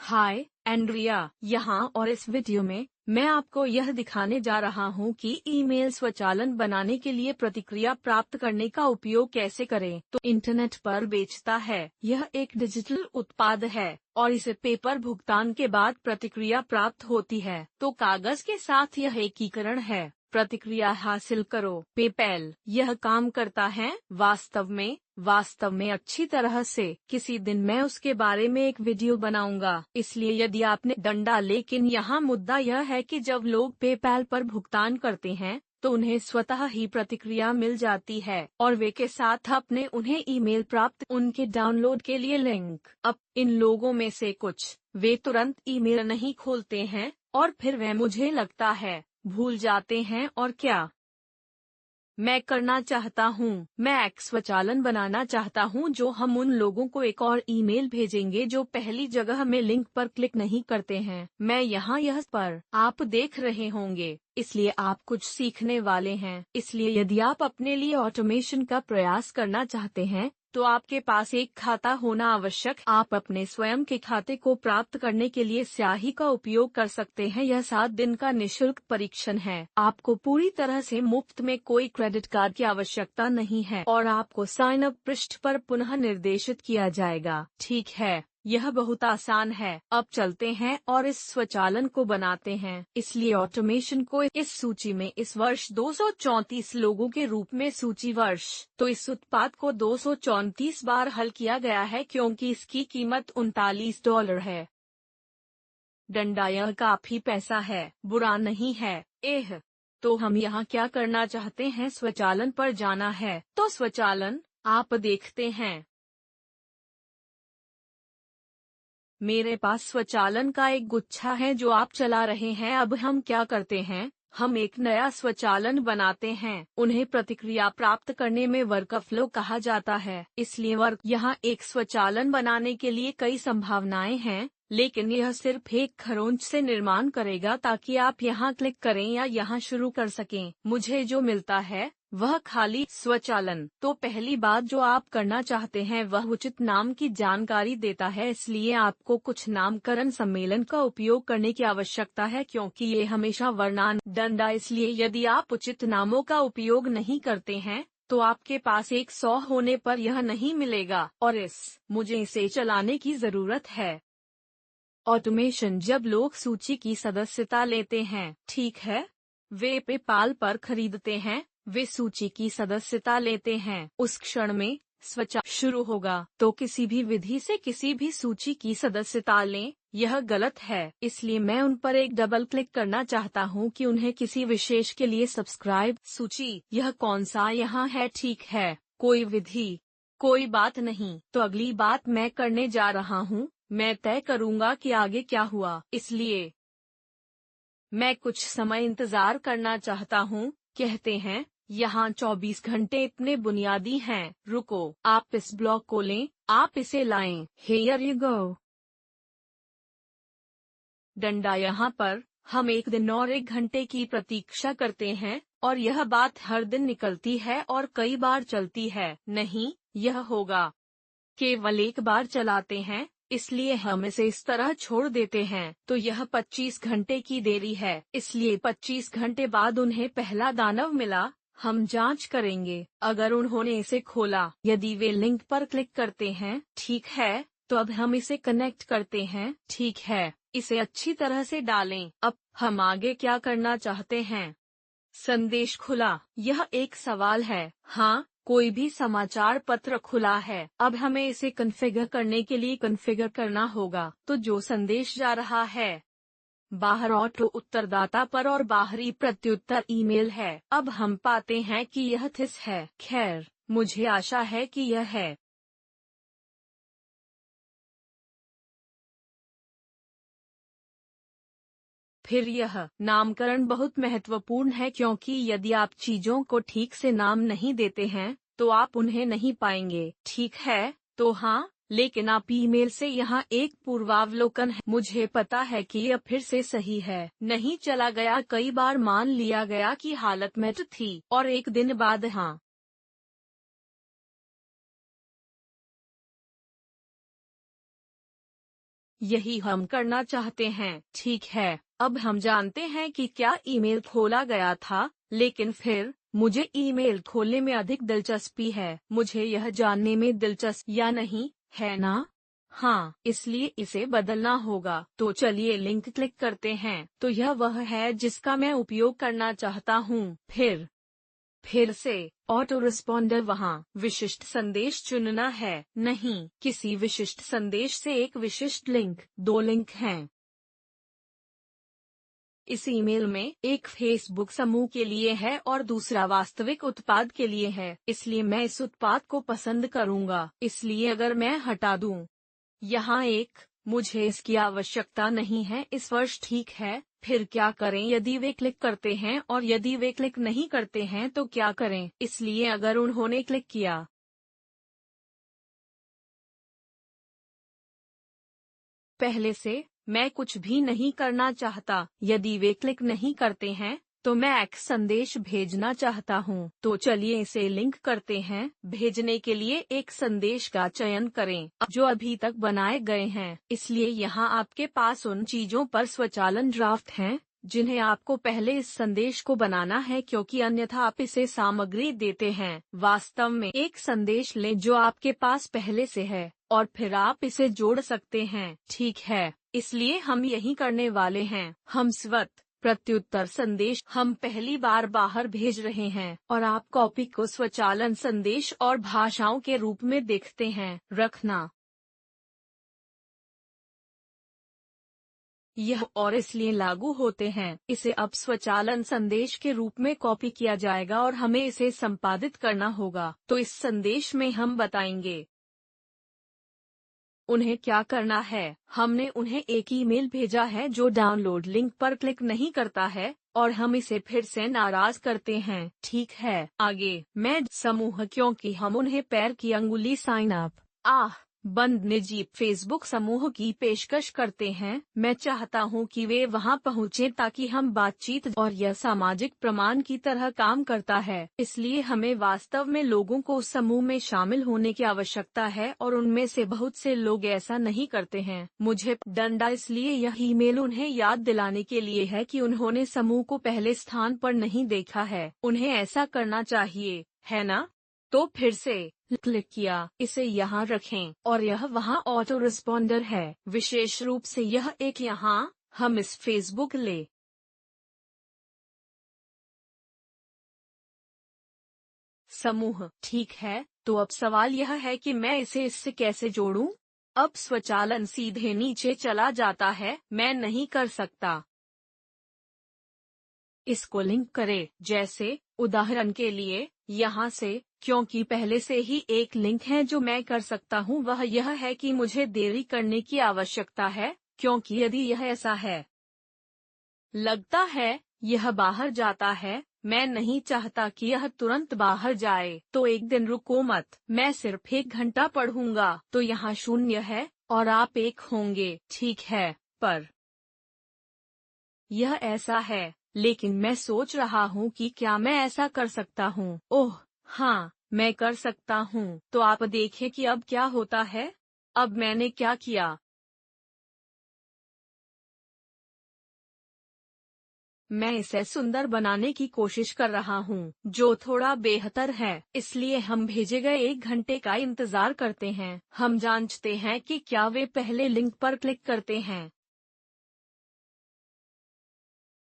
हाय Andrea यहाँ, और इस वीडियो में मैं आपको यह दिखाने जा रहा हूँ कि ईमेल स्वचालन बनाने के लिए प्रतिक्रिया प्राप्त करने का उपयोग कैसे करें। तो इंटरनेट पर बेचता है। यह एक डिजिटल उत्पाद है और इसे पेपर भुगतान के बाद प्रतिक्रिया प्राप्त होती है। तो कागज के साथ यह एकीकरण है। प्रतिक्रिया हासिल करो। पेपैल यह काम करता है वास्तव में अच्छी तरह से। किसी दिन मैं उसके बारे में एक वीडियो बनाऊंगा। इसलिए यदि आपने डंडा, लेकिन यहाँ मुद्दा यह है कि जब लोग पेपैल पर भुगतान करते हैं तो उन्हें स्वतः ही प्रतिक्रिया मिल जाती है और वे के साथ अपने उन्हें ईमेल प्राप्त उनके डाउनलोड के लिए लिंक। अब इन लोगों में से कुछ वे तुरंत ईमेल नहीं खोलते हैं और फिर वे, मुझे लगता है, भूल जाते हैं। और क्या मैं करना चाहता हूँ, मैं एक स्वचालन बनाना चाहता हूँ जो हम उन लोगों को एक और ईमेल भेजेंगे जो पहली जगह में लिंक पर क्लिक नहीं करते हैं। मैं यहाँ यह पर आप देख रहे होंगे, इसलिए आप कुछ सीखने वाले हैं। इसलिए यदि आप अपने लिए ऑटोमेशन का प्रयास करना चाहते हैं तो आपके पास एक खाता होना आवश्यक। आप अपने स्वयं के खाते को प्राप्त करने के लिए स्याही का उपयोग कर सकते हैं। यह 7 दिन का निशुल्क परीक्षण है। आपको पूरी तरह से मुफ्त में कोई क्रेडिट कार्ड की आवश्यकता नहीं है और आपको साइन अप पृष्ठ पर पुनः निर्देशित किया जाएगा। ठीक है, यह बहुत आसान है। अब चलते हैं और इस स्वचालन को बनाते हैं। इसलिए ऑटोमेशन को इस सूची में इस वर्ष 234 लोगों के रूप में सूचीवर्ष। तो इस उत्पाद को 234 बार हल किया गया है क्योंकि इसकी कीमत $39 है। डंडा, यह काफी पैसा है, बुरा नहीं है। तो हम यहाँ क्या करना चाहते हैं? स्वचालन पर जाना है। तो स्वचालन आप देखते हैं, मेरे पास स्वचालन का एक गुच्छा है जो आप चला रहे हैं। अब हम क्या करते हैं? हम एक नया स्वचालन बनाते हैं। उन्हें प्रतिक्रिया प्राप्त करने में वर्कफ्लो कहा जाता है। इसलिए यहाँ एक स्वचालन बनाने के लिए कई संभावनाएं हैं, लेकिन यह सिर्फ एक खरोंच से निर्माण करेगा ताकि आप यहाँ क्लिक करें या यहाँ शुरू कर सकें। मुझे जो मिलता है वह खाली स्वचालन। तो पहली बात जो आप करना चाहते हैं वह उचित नाम की जानकारी देता है। इसलिए आपको कुछ नामकरण सम्मेलन का उपयोग करने की आवश्यकता है क्योंकि ये हमेशा वर्णान डंडा। इसलिए यदि आप उचित नामों का उपयोग नहीं करते हैं तो आपके पास एक 100 होने पर यह नहीं मिलेगा और मुझे इसे चलाने की जरूरत है। ऑटोमेशन, जब लोग सूची की सदस्यता लेते हैं, ठीक है, वे पेपाल पर खरीदते हैं, वे सूची की सदस्यता लेते हैं, उस क्षण में स्वचालन शुरू होगा। तो किसी भी विधि से किसी भी सूची की सदस्यता लें, यह गलत है। इसलिए मैं उन पर एक डबल क्लिक करना चाहता हूँ कि उन्हें किसी विशेष के लिए सब्सक्राइब सूची, यह कौन सा यहाँ है? ठीक है, कोई विधि, कोई बात नहीं। तो अगली बात मैं करने जा रहा हूँ, मैं तय करूँगा कि आगे क्या हुआ। इसलिए मैं कुछ समय इंतजार करना चाहता हूँ। कहते हैं यहाँ 24 घंटे इतने बुनियादी हैं। रुको, आप इस ब्लॉक को लें, आप इसे लाएं। Here you go। डंडा, यहाँ पर हम 1 दिन और 1 घंटे की प्रतीक्षा करते हैं और यह बात हर दिन निकलती है और कई बार चलती है। नहीं, यह होगा, केवल एक बार चलाते हैं, इसलिए हम इसे इस तरह छोड़ देते हैं। तो यह 25 घंटे की देरी है। इसलिए 25 घंटे बाद उन्हें पहला दानव मिला। हम जांच करेंगे अगर उन्होंने इसे खोला। यदि वे लिंक पर क्लिक करते हैं, ठीक है, तो अब हम इसे कनेक्ट करते हैं। ठीक है, इसे अच्छी तरह से डालें। अब हम आगे क्या करना चाहते हैं? संदेश खुला। यह एक सवाल है। हाँ, कोई भी समाचार पत्र खुला है। अब हमें इसे कॉन्फ़िगर करने के लिए कॉन्फ़िगर करना होगा। तो जो संदेश जा रहा है, बाहर ऑटो उत्तरदाता पर और बाहरी प्रत्युत्तर ईमेल है। अब हम पाते हैं कि यह थिस है। खैर, मुझे आशा है कि यह है। फिर यह नामकरण बहुत महत्वपूर्ण है क्योंकि यदि आप चीजों को ठीक से नाम नहीं देते हैं तो आप उन्हें नहीं पाएंगे। ठीक है, तो हाँ, लेकिन आप ईमेल से यहाँ एक पूर्वावलोकन है। मुझे पता है कि यह फिर से सही है, नहीं चला गया। कई बार मान लिया गया कि हालत मेट थी और 1 दिन बाद हाँ, यही हम करना चाहते हैं। ठीक है, अब हम जानते हैं कि क्या ईमेल खोला गया था, लेकिन फिर मुझे ईमेल खोलने में अधिक दिलचस्पी है। मुझे यह जानने में दिलचस्पी या नहीं, है ना? हाँ, इसलिए इसे बदलना होगा। तो चलिए लिंक क्लिक करते हैं। तो यह वह है जिसका मैं उपयोग करना चाहता हूँ। फिर से ऑटो रिस्पॉन्डर वहाँ विशिष्ट संदेश चुनना है। नहीं, किसी विशिष्ट संदेश से एक विशिष्ट लिंक। 2 लिंक हैं इस ईमेल में, एक फेसबुक समूह के लिए है और दूसरा वास्तविक उत्पाद के लिए है। इसलिए मैं इस उत्पाद को पसंद करूंगा। इसलिए अगर मैं हटा दूं यहाँ एक, मुझे इसकी आवश्यकता नहीं है। इस वर्ष ठीक है। फिर क्या करें यदि वे क्लिक करते हैं, और यदि वे क्लिक नहीं करते हैं तो क्या करें? इसलिए अगर उन्होंने क्लिक किया, पहले से मैं कुछ भी नहीं करना चाहता। यदि वे क्लिक नहीं करते हैं तो मैं एक्स संदेश भेजना चाहता हूँ। तो चलिए इसे लिंक करते हैं। भेजने के लिए एक संदेश का चयन करें जो अभी तक बनाए गए हैं। इसलिए यहाँ आपके पास उन चीजों पर स्वचालन ड्राफ्ट हैं जिन्हें आपको पहले इस संदेश को बनाना है, क्योंकि अन्यथा आप इसे सामग्री देते हैं। वास्तव में एक संदेश लें जो आपके पास पहले से है और फिर आप इसे जोड़ सकते हैं। ठीक है, इसलिए हम यही करने वाले हैं। हम स्वत प्रत्युत्तर संदेश हम पहली बार बाहर भेज रहे हैं और आप कॉपी को स्वचालन संदेश और भाषाओं के रूप में देखते हैं। रखना यह और इसलिए लागू होते हैं। इसे अब स्वचालन संदेश के रूप में कॉपी किया जाएगा और हमें इसे संपादित करना होगा। तो इस संदेश में हम बताएंगे उन्हें क्या करना है। हमने उन्हें एक ईमेल भेजा है जो डाउनलोड लिंक पर क्लिक नहीं करता है और हम इसे फिर से नाराज करते हैं। ठीक है, आगे मैं समूह, क्योंकि हम उन्हें पैर की अंगुली साइन अप बंद निजी फेसबुक समूह की पेशकश करते हैं। मैं चाहता हूं कि वे वहां पहुंचे ताकि हम बातचीत, और यह सामाजिक प्रमाण की तरह काम करता है। इसलिए हमें वास्तव में लोगों को उस समूह में शामिल होने की आवश्यकता है और उनमें से बहुत से लोग ऐसा नहीं करते हैं। मुझे डंडा, इसलिए यह ईमेल उन्हें याद दिलाने के लिए है कि उन्होंने समूह को पहले स्थान पर नहीं देखा है। उन्हें ऐसा करना चाहिए, है ना? तो फिर से क्लिक किया, इसे यहाँ रखें और यह वहाँ ऑटो रिस्पॉन्डर है। विशेष रूप से यह एक यहाँ, हम इस फेसबुक ले समूह। ठीक है, तो अब सवाल यह है कि मैं इसे इससे कैसे जोड़ूं? अब स्वचालन सीधे नीचे चला जाता है। मैं नहीं कर सकता। इसको लिंक करें, जैसे उदाहरण के लिए यहाँ से, क्योंकि पहले से ही एक लिंक है जो मैं कर सकता हूँ। वह यह है कि मुझे देरी करने की आवश्यकता है, क्योंकि यदि यह ऐसा है, लगता है यह बाहर जाता है। मैं नहीं चाहता कि यह तुरंत बाहर जाए। तो एक दिन रुको मत, मैं सिर्फ 1 घंटा पढ़ूंगा। तो यहाँ 0 है और आप 1 होंगे। ठीक है, पर यह ऐसा है। लेकिन मैं सोच रहा हूँ कि क्या मैं ऐसा कर सकता हूँ। ओह हाँ, मैं कर सकता हूँ। तो आप देखें कि अब क्या होता है। अब मैंने क्या किया, मैं इसे सुंदर बनाने की कोशिश कर रहा हूँ, जो थोड़ा बेहतर है। इसलिए हम भेजे गए 1 घंटे का इंतजार करते हैं। हम जांचते हैं कि क्या वे पहले लिंक पर क्लिक करते हैं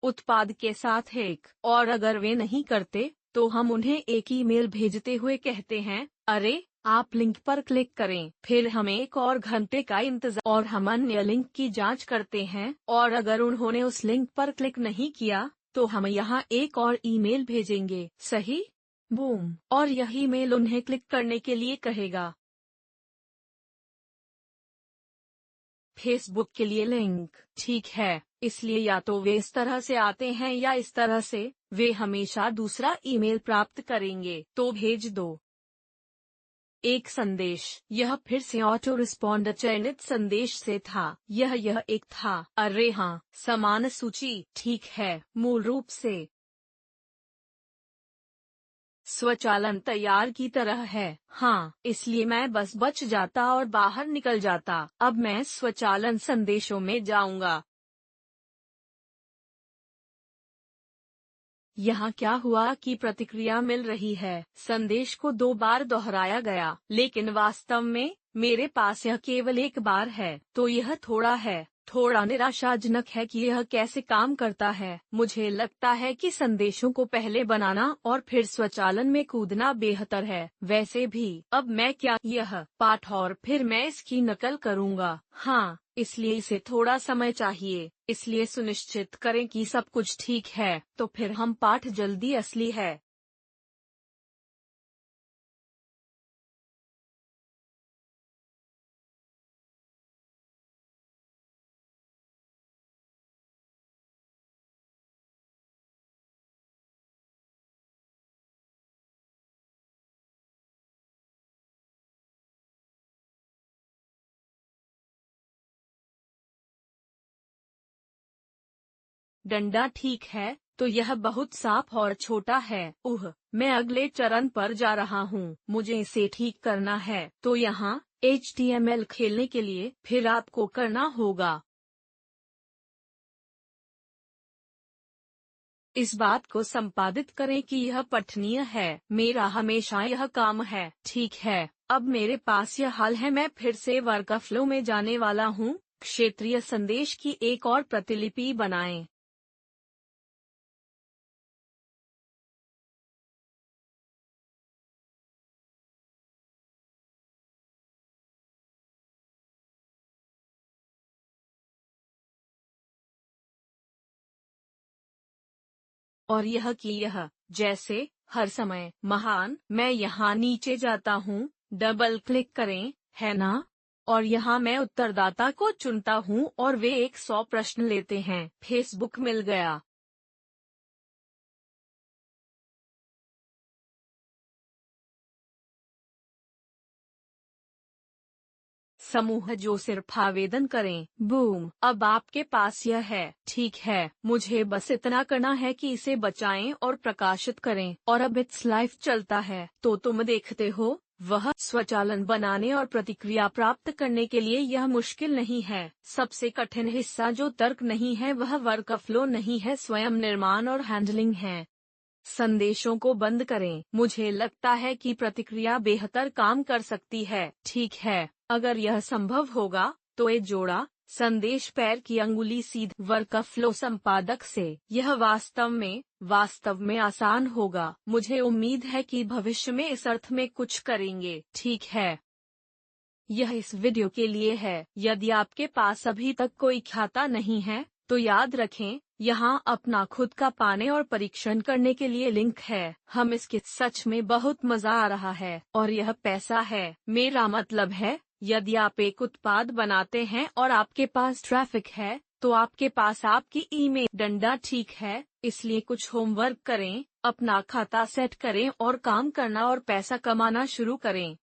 उत्पाद के साथ एक, और अगर वे नहीं करते तो हम उन्हें एक ईमेल भेजते हुए कहते हैं, अरे आप लिंक पर क्लिक करें। फिर हम 1 और घंटे का इंतजार, और हम अन्य लिंक की जांच करते हैं, और अगर उन्होंने उस लिंक पर क्लिक नहीं किया तो हम यहाँ एक और ईमेल भेजेंगे। सही, बूम, और यह ईमेल उन्हें क्लिक करने के लिए कहेगा। फेसबुक के लिए लिंक, ठीक है, इसलिए या तो वे इस तरह से आते हैं या इस तरह से। वे हमेशा दूसरा ईमेल प्राप्त करेंगे। तो भेज दो एक संदेश। यह फिर से ऑटो रिस्पॉन्डर चयनित संदेश से था। यह एक था। अरे हाँ, समान सूची। ठीक है, मूल रूप से स्वचालन तैयार की तरह है। हाँ, इसलिए मैं बस बच जाता और बाहर निकल जाता। अब मैं स्वचालन संदेशों में जाऊंगा। यहाँ क्या हुआ कि प्रतिक्रिया मिल रही है। संदेश को 2 बार दोहराया गया, लेकिन वास्तव में मेरे पास यह केवल एक बार है। तो यह थोड़ा निराशाजनक है कि यह कैसे काम करता है। मुझे लगता है कि संदेशों को पहले बनाना और फिर स्वचालन में कूदना बेहतर है। वैसे भी अब मैं क्या यह पाठ और फिर मैं इसकी नकल करूँगा। हाँ, इसलिए इसे थोड़ा समय चाहिए। इसलिए सुनिश्चित करें कि सब कुछ ठीक है, तो फिर हम पाठ जल्दी असली है। डंडा ठीक है, तो यह बहुत साफ और छोटा है। मैं अगले चरण पर जा रहा हूँ। मुझे इसे ठीक करना है। तो यहाँ HTML खेलने के लिए फिर आपको करना होगा। इस बात को संपादित करें कि यह पठनीय है। मेरा हमेशा यह काम है। ठीक है, अब मेरे पास यह हल है। मैं फिर से वर्कफ्लो में जाने वाला हूँ। क्षेत्रीय संदेश की एक और प्रतिलिपि बनाएं। और यह जैसे हर समय महान। मैं यहाँ नीचे जाता हूँ, डबल क्लिक करें, है ना? और यहाँ मैं उत्तरदाता को चुनता हूँ और वे 100 प्रश्न लेते हैं। फेसबुक मिल गया। समूह जो सिर्फ आवेदन करें। बूम, अब आपके पास यह है। ठीक है, मुझे बस इतना करना है कि इसे बचाएं और प्रकाशित करें। और अब इट्स लाइव चलता है। तो तुम देखते हो, वह स्वचालन बनाने और प्रतिक्रिया प्राप्त करने के लिए यह मुश्किल नहीं है। सबसे कठिन हिस्सा जो तर्क नहीं है वह वर्कफ्लो नहीं है, स्वयं निर्माण और हैंडलिंग है। संदेशों को बंद करें। मुझे लगता है कि प्रतिक्रिया बेहतर काम कर सकती है। ठीक है, अगर यह संभव होगा, तो ये जोड़ा संदेश पैर की अंगुली सीध वर्कफ्लो संपादक से। यह वास्तव में आसान होगा। मुझे उम्मीद है कि भविष्य में इस अर्थ में कुछ करेंगे। ठीक है, यह इस वीडियो के लिए है। यदि आपके पास अभी तक कोई खाता नहीं है, तो याद रखें, यहाँ अपना खुद का पाने और परीक्षण करने के लिए लिंक है। हम इसके सच में बहुत मजा आ रहा है और यह पैसा है। मेरा मतलब है, यदि आप एक उत्पाद बनाते हैं और आपके पास ट्रैफिक है, तो आपके पास आपकी ईमेल डंडा ठीक है। इसलिए कुछ होमवर्क करें, अपना खाता सेट करें और काम करना और पैसा कमाना शुरू करें।